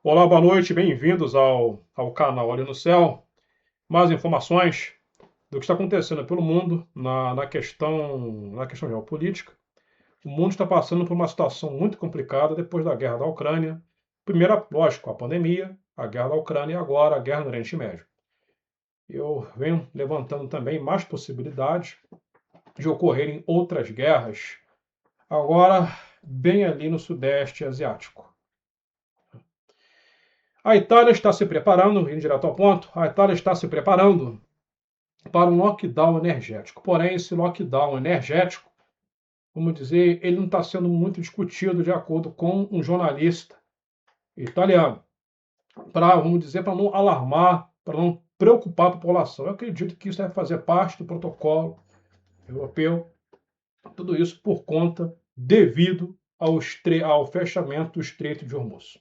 Olá, boa noite, bem-vindos ao canal Olho no Céu. Mais informações do que está acontecendo pelo mundo na questão geopolítica. O mundo está passando por uma situação muito complicada depois da guerra da Ucrânia. Primeiro, lógico, a pandemia, a guerra da Ucrânia e agora a guerra no Oriente Médio. Eu venho levantando também mais possibilidades de ocorrerem outras guerras, agora bem ali no Sudeste Asiático. A Itália está se preparando, indo direto ao ponto, a Itália está se preparando para um lockdown energético. Porém, esse lockdown energético, vamos dizer, ele não está sendo muito discutido de acordo com um jornalista italiano, vamos dizer, para não alarmar, para não preocupar a população. Eu acredito que isso deve fazer parte do protocolo europeu, tudo isso por conta, devido ao fechamento do Estreito de Hormuz.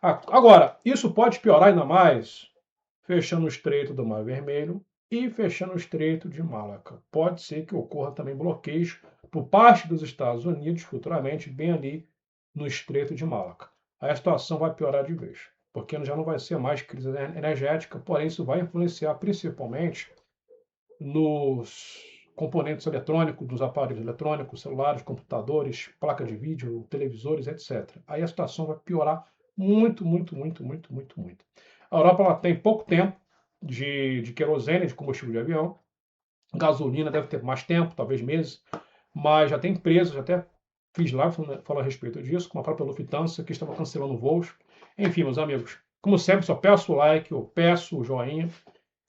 Agora, isso pode piorar ainda mais fechando o Estreito do Mar Vermelho e fechando o Estreito de Malaca. Pode ser que ocorra também bloqueios por parte dos Estados Unidos futuramente, bem ali no Estreito de Malaca. Aí a situação vai piorar de vez, porque já não vai ser mais crise energética, porém isso vai influenciar principalmente nos componentes eletrônicos, dos aparelhos eletrônicos, celulares, computadores, placa de vídeo, televisores, etc. Aí a situação vai piorar muito, muito, muito, muito, muito, muito. A Europa ela tem pouco tempo de querosene, de combustível de avião. Gasolina deve ter mais tempo, talvez meses, mas já tem empresas, até fiz lá falando a respeito disso, como a própria Lufthansa, que estava cancelando voos. Enfim, meus amigos, como sempre, só peço o like, eu peço o joinha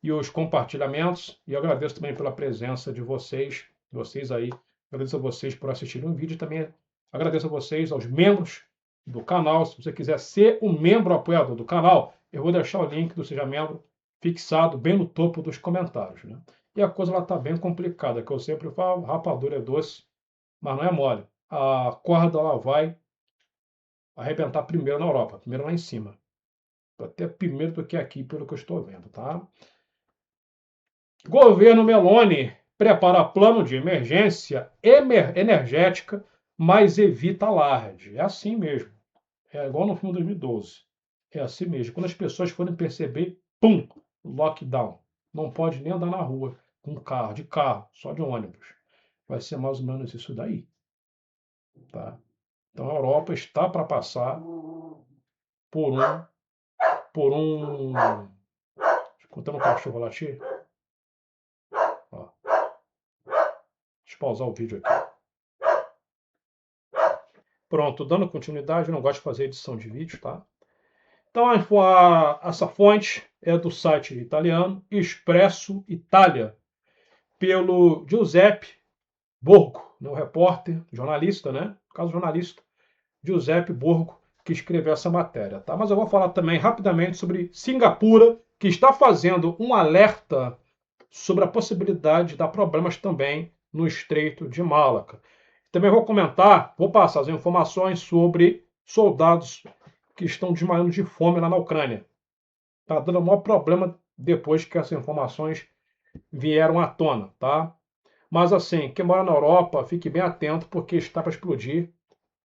e os compartilhamentos, e eu agradeço também pela presença de vocês aí. Agradeço a vocês por assistirem o vídeo e também agradeço a vocês, aos membros do canal. Se você quiser ser um membro apoiador do canal, eu vou deixar o link do Seja Membro fixado bem no topo dos comentários, né? E a coisa está bem complicada, que eu sempre falo, rapadura é doce, mas não é mole. A corda ela vai arrebentar primeiro na Europa, primeiro lá em cima. Até primeiro do que aqui, pelo que eu estou vendo, tá? Governo Meloni prepara plano de emergência energética, mas evita alarde. É assim mesmo. É igual no filme 2012. É assim mesmo. Quando as pessoas forem perceber, pum, lockdown. Não pode nem andar na rua com carro, de carro, só de ônibus. Vai ser mais ou menos isso daí. Tá? Então a Europa está para passar por um. Por um. Escutando um cachorro latir. Ó, deixa eu pausar o vídeo aqui. Pronto, dando continuidade, eu não gosto de fazer edição de vídeo, tá? Então, essa fonte é do site italiano Expresso Itália, pelo Giuseppe Borgo, né, o repórter, jornalista, né? No caso, jornalista, Giuseppe Borgo, que escreveu essa matéria, tá? Mas eu vou falar também rapidamente sobre Singapura, que está fazendo um alerta sobre a possibilidade de dar problemas também no Estreito de Malaca. Também vou comentar, vou passar as informações sobre soldados que estão desmaiando de fome lá na Ucrânia. Está dando o maior problema depois que essas informações vieram à tona, tá? Mas assim, quem mora na Europa, fique bem atento, porque está para explodir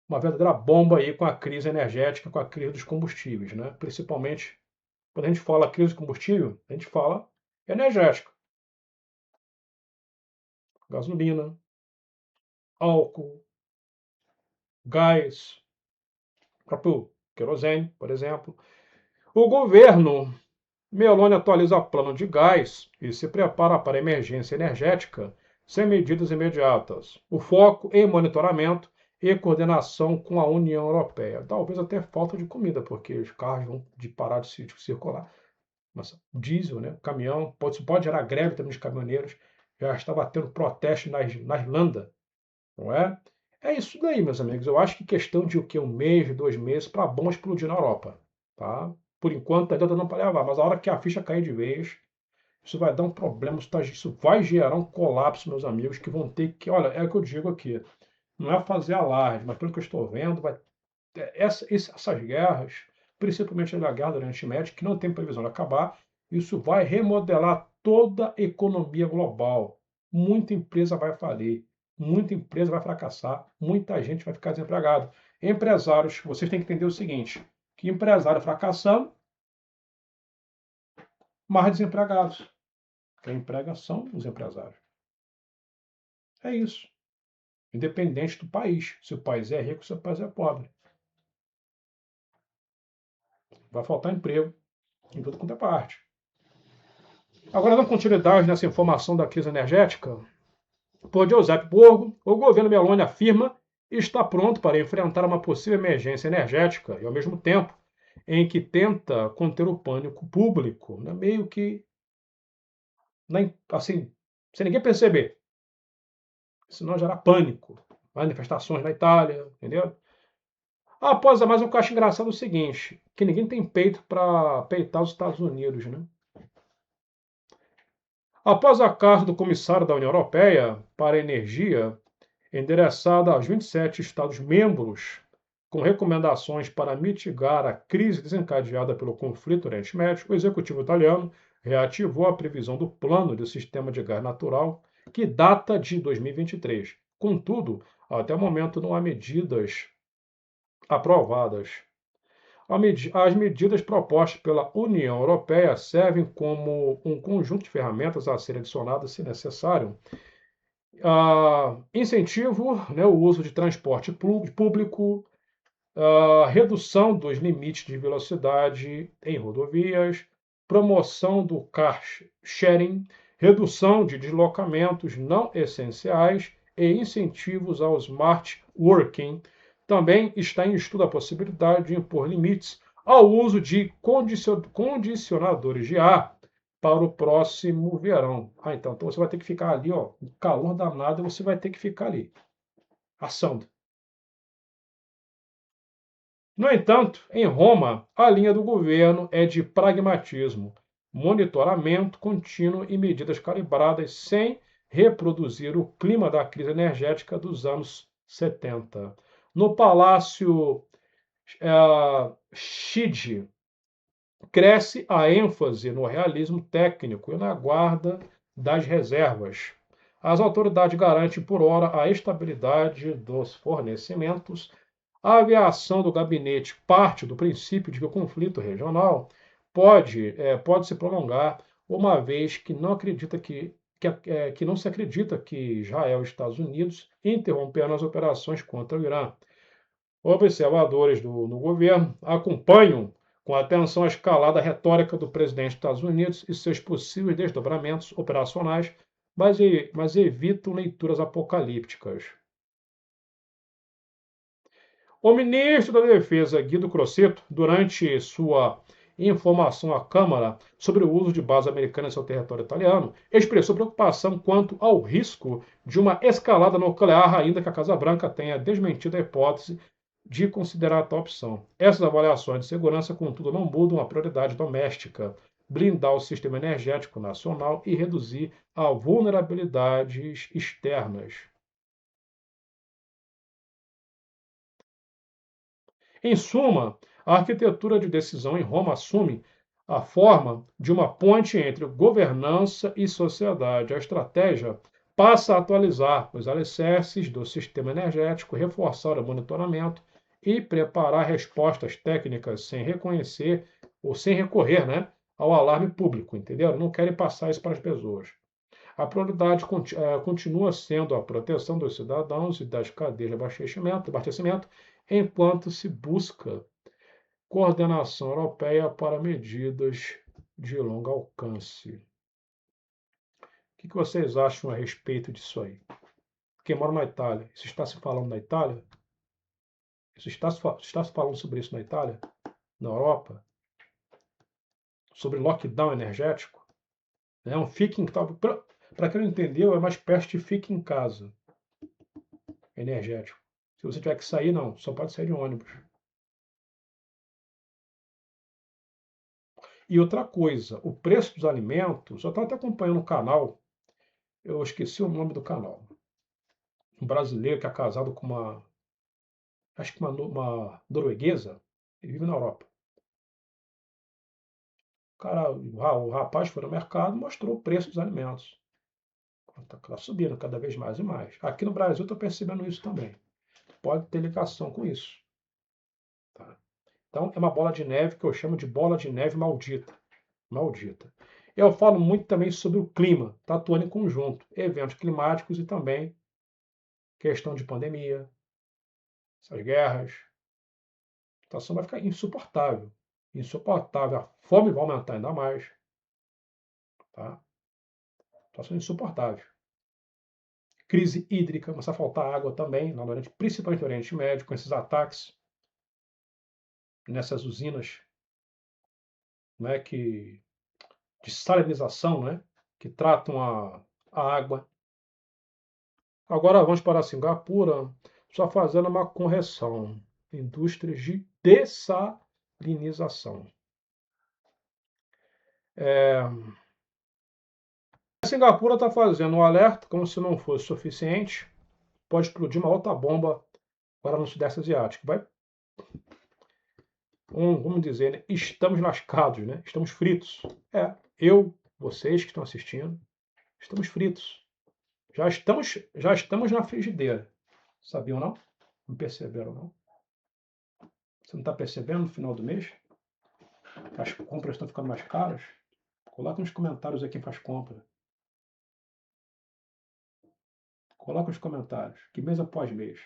uma verdadeira bomba aí com a crise energética, com a crise dos combustíveis, né? Principalmente, quando a gente fala crise de combustível, a gente fala energética, gasolina, álcool, gás, próprio querosene, por exemplo. O governo Meloni atualiza plano de gás e se prepara para emergência energética sem medidas imediatas. O foco em monitoramento e coordenação com a União Europeia. Talvez até falta de comida, porque os carros vão parar de circular. Mas diesel, né? Caminhão, pode gerar greve também dos caminhoneiros. Já estava tendo protesto na Irlanda, não é? É isso daí, meus amigos. Eu acho que questão de o quê? Um mês, 2 meses, para bom explodir na Europa. Tá? Por enquanto, ainda não para levar, mas a hora que a ficha cair de vez, isso vai dar um problema, isso vai gerar um colapso, meus amigos, que vão ter que. Olha, é o que eu digo aqui. Não é fazer alarde, mas pelo que eu estou vendo, essas guerras, principalmente a guerra do Oriente Médio, que não tem previsão de acabar, isso vai remodelar toda a economia global. Muita empresa vai falir, muita empresa vai fracassar, muita gente vai ficar desempregada. Empresários, vocês têm que entender o seguinte, Que empresário fracassando, mais desempregados. Quem emprega são os empresários. É isso. Independente do país. Se o país é rico, se o país é pobre. Vai faltar emprego em tudo quanto é parte. Agora, dando continuidade nessa informação da crise energética, por Giuseppe Borgo, o governo Meloni afirma estar pronto para enfrentar uma possível emergência energética e, ao mesmo tempo, em que tenta conter o pânico público, né? Meio que, assim, sem ninguém perceber, senão gerar pânico. Manifestações na Itália, entendeu? Após a mais, o que eu acho engraçado é o seguinte, que ninguém tem peito para peitar os Estados Unidos, né? Após a carta do comissário da União Europeia para a Energia, endereçada aos 27 Estados-membros, com recomendações para mitigar a crise desencadeada pelo conflito no Oriente Médio, o executivo italiano reativou a previsão do plano de sistema de gás natural, que data de 2023. Contudo, até o momento não há medidas aprovadas. As medidas propostas pela União Europeia servem como um conjunto de ferramentas a serem adicionadas, se necessário. Incentivo, né, o uso de transporte público, redução dos limites de velocidade em rodovias, promoção do car sharing, redução de deslocamentos não essenciais e incentivos ao smart working. Também está em estudo a possibilidade de impor limites ao uso de condicionadores de ar para o próximo verão. Então você vai ter que ficar ali, ó, um calor danado, você vai ter que ficar ali, assando. No entanto, em Roma, a linha do governo é de pragmatismo, monitoramento contínuo e medidas calibradas sem reproduzir o clima da crise energética dos anos 70. No Palácio Chigi, cresce a ênfase no realismo técnico e na guarda das reservas. As autoridades garantem por hora a estabilidade dos fornecimentos. A aviação do gabinete parte do princípio de que o conflito regional pode se prolongar, uma vez que que não se acredita que Israel e Estados Unidos interromperam as operações contra o Irã. Observadores no governo acompanham com atenção a escalada retórica do presidente dos Estados Unidos e seus possíveis desdobramentos operacionais, mas evitam leituras apocalípticas. O ministro da Defesa, Guido Crosetto, durante sua informação à Câmara sobre o uso de bases americanas em seu território italiano, expressou preocupação quanto ao risco de uma escalada nuclear, ainda que a Casa Branca tenha desmentido a hipótese de considerar tal opção. Essas avaliações de segurança, contudo, não mudam a prioridade doméstica: blindar o sistema energético nacional e reduzir as vulnerabilidades externas. Em suma, a arquitetura de decisão em Roma assume a forma de uma ponte entre governança e sociedade. A estratégia passa a atualizar os alicerces do sistema energético, reforçar o monitoramento e preparar respostas técnicas sem reconhecer ou sem recorrer, né, ao alarme público, entendeu? Não querem passar isso para as pessoas. A prioridade continua sendo a proteção dos cidadãos e das cadeias de abastecimento, enquanto se busca coordenação europeia para medidas de longo alcance. O que vocês acham a respeito disso aí? Quem mora na Itália, isso está se falando na Itália? Isso está se falando sobre isso na Itália? Na Europa? Sobre lockdown energético? É um fique em casa. Para quem não entendeu, é uma espécie de fique em casa energético. Se você tiver que sair, não, só pode sair de ônibus. E outra coisa, o preço dos alimentos, eu estava até acompanhando o canal, eu esqueci o nome do canal. Um brasileiro que é casado com acho que uma norueguesa, ele vive na Europa. O rapaz foi no mercado e mostrou o preço dos alimentos. Está subindo cada vez mais e mais. Aqui no Brasil eu estou percebendo isso também. Pode ter ligação com isso. Tá? Então, é uma bola de neve que eu chamo de bola de neve maldita. Maldita. Eu falo muito também sobre o clima, está atuando em conjunto, eventos climáticos e também questão de pandemia, essas guerras. A situação vai ficar insuportável. Insuportável. A fome vai aumentar ainda mais. Tá? Situação insuportável. Crise hídrica, começa a faltar água também, principalmente no Oriente Médio, com esses ataques nessas usinas, né, de salinização, né, que tratam a água. Agora vamos para Singapura, só fazendo uma correção. Indústrias de dessalinização. A Singapura está fazendo um alerta, como se não fosse suficiente, pode explodir uma outra bomba agora no Sudeste Asiático. Vamos dizer, né? Estamos lascados, né? Estamos fritos. Vocês que estão assistindo, estamos fritos. Já estamos na frigideira. Sabiam não? Não perceberam não? Você não está percebendo no final do mês? As compras estão ficando mais caras? Coloca nos comentários aqui quem faz compra. Coloca nos comentários. Que mês após mês.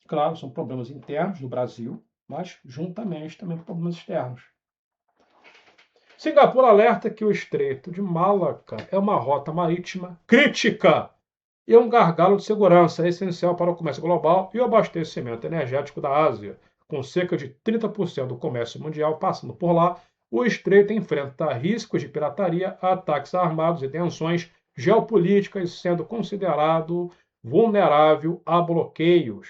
Claro, são problemas internos no Brasil, mas juntamente também problemas externos. Singapura alerta que o Estreito de Malaca é uma rota marítima crítica e um gargalo de segurança essencial para o comércio global e o abastecimento energético da Ásia. Com cerca de 30% do comércio mundial passando por lá, o Estreito enfrenta riscos de pirataria, ataques armados e tensões geopolíticas, sendo considerado vulnerável a bloqueios.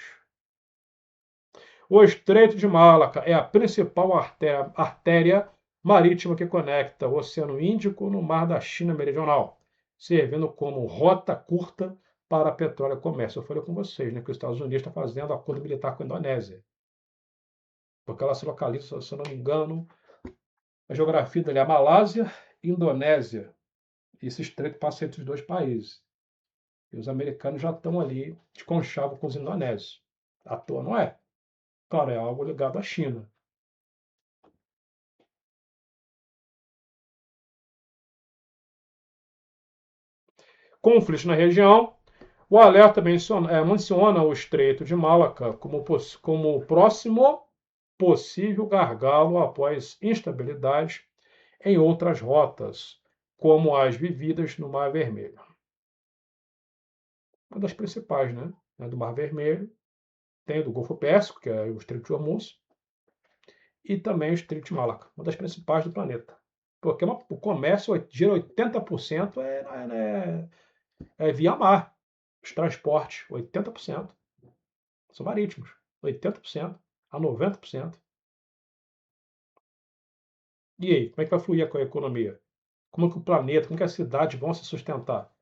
O Estreito de Malaca é a principal artéria marítima que conecta o Oceano Índico no Mar da China Meridional, servindo como rota curta para petróleo e comércio. Eu falei com vocês, né, que os Estados Unidos está fazendo acordo militar com a Indonésia, porque ela se localiza, se eu não me engano, a geografia dele é a Malásia e Indonésia. Esse estreito passa entre os dois países. E os americanos já estão ali de conchavo com os indonésios. À toa não é. Claro, é algo ligado à China. Conflitos na região. O alerta menciona o Estreito de Malaca como próximo possível gargalo após instabilidade em outras rotas, como as vividas no Mar Vermelho. Uma das principais, né? Do Mar Vermelho, tem o do Golfo Pérsico, que é o Estreito de Hormuz, e também o Estreito de Malaca, uma das principais do planeta. Porque o comércio gira 80% é via mar. Os transportes, 80%, são marítimos. 80% a 90%. E aí, como é que vai fluir a economia? Como é que o planeta, como é que as cidades vão se sustentar?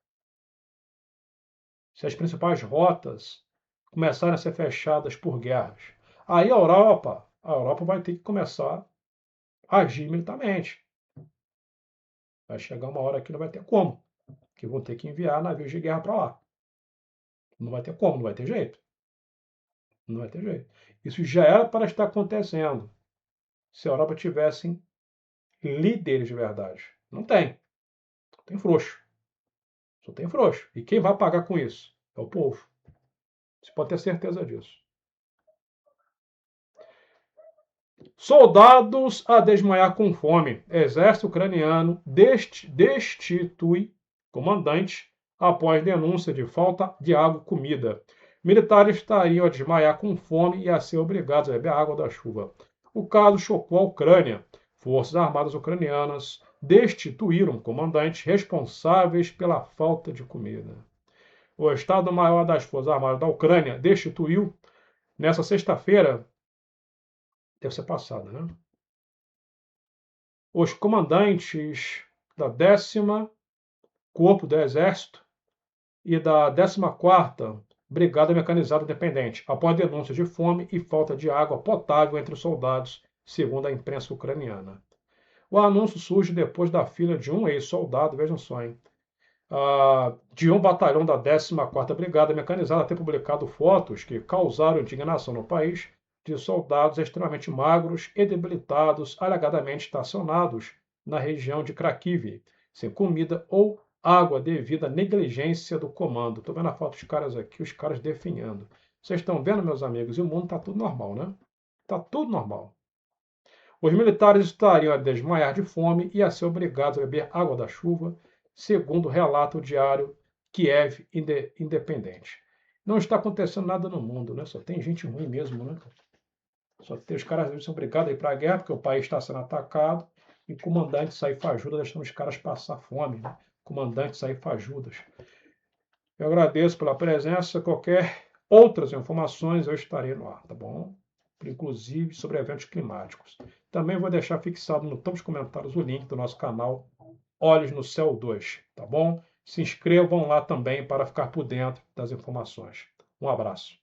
Se as principais rotas começarem a ser fechadas por guerras. Aí a Europa vai ter que começar a agir militarmente. Vai chegar uma hora que não vai ter como, que vão ter que enviar navios de guerra para lá. Não vai ter como, não vai ter jeito. Não vai ter jeito. Isso já era para estar acontecendo se a Europa tivesse líderes de verdade. Não tem. Tem frouxo. Só tem frouxo. E quem vai pagar com isso? É o povo. Você pode ter certeza disso. Soldados a desmaiar com fome. Exército ucraniano destitui comandante após denúncia de falta de água e comida. Militares estariam a desmaiar com fome e a ser obrigados a beber água da chuva. O caso chocou a Ucrânia. Forças armadas ucranianas destituíram comandantes responsáveis pela falta de comida. O Estado-Maior das Forças Armadas da Ucrânia destituiu, nesta sexta-feira, deve ser passada, né? Os comandantes da 10ª Corpo do Exército e da 14ª Brigada Mecanizada Independente, após denúncias de fome e falta de água potável entre os soldados, segundo a imprensa ucraniana. O anúncio surge depois da filha de um ex-soldado, vejam só, hein, de um batalhão da 14ª Brigada Mecanizada ter publicado fotos que causaram indignação no país de soldados extremamente magros e debilitados, alegadamente estacionados na região de Kharkiv, sem comida ou água devido à negligência do comando. Estou vendo a foto dos caras aqui, os caras definhando. Vocês estão vendo, meus amigos? E o mundo está tudo normal, né? Está tudo normal. Os militares estariam a desmaiar de fome e a ser obrigados a beber água da chuva, segundo o relato diário Kiev Independente. Não está acontecendo nada no mundo, né? Só tem gente ruim mesmo, né? Só tem os caras são obrigados a ir para a guerra porque o país está sendo atacado e comandantes aí fajudas deixando os caras passar fome, né? Comandantes aí fajudas. Eu agradeço pela presença. Qualquer outras informações eu estarei no ar, tá bom? Inclusive sobre eventos climáticos. Também vou deixar fixado no topo dos comentários o link do nosso canal Olhos no Céu 2, tá bom? Se inscrevam lá também para ficar por dentro das informações. Um abraço.